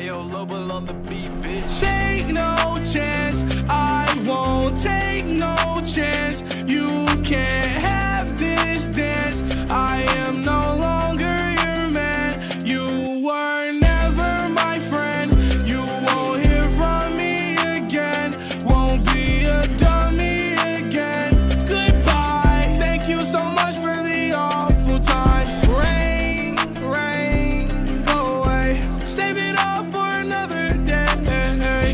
Yo, Lobel on the beat, bitch. Take no chance, I won't take no chance. You can't have this dance. I am no longer your man. You were never my friend. You won't hear from me again. Won't be a dummy again. Goodbye. Thank you so much for the awful times. Rain, rain, go away. Save it all for another day.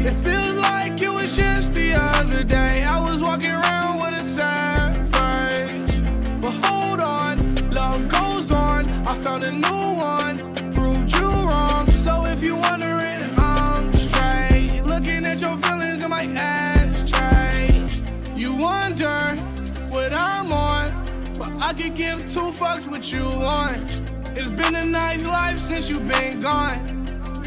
It feels like it was just the other day. I was walking around with a sad face. But hold on, love goes on. I found a new one, proved you wrong. So if you wondering, I'm straight. Looking at your feelings in my ashtray. You wonder what I'm on, but I could give two fucks what you want. It's been a nice life since you've been gone.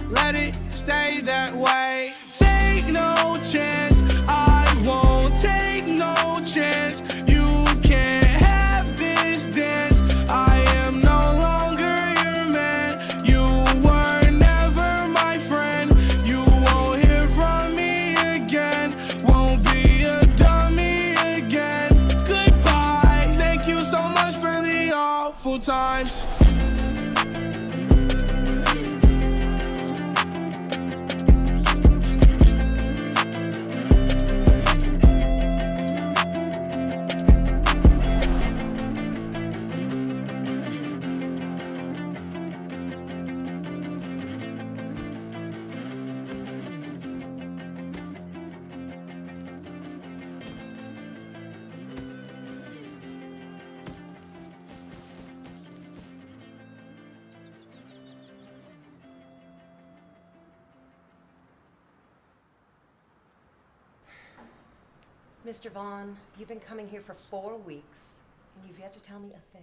Let it stay that way. Take no chance, I won't take no chance. You can't have this dance. I am no longer your man. You were never my friend. You won't hear from me again. Won't be a dummy again. Goodbye. Thank you so much for the awful times. Mr. Vaughn, you've been coming here for 4 weeks, and you've yet to tell me a thing.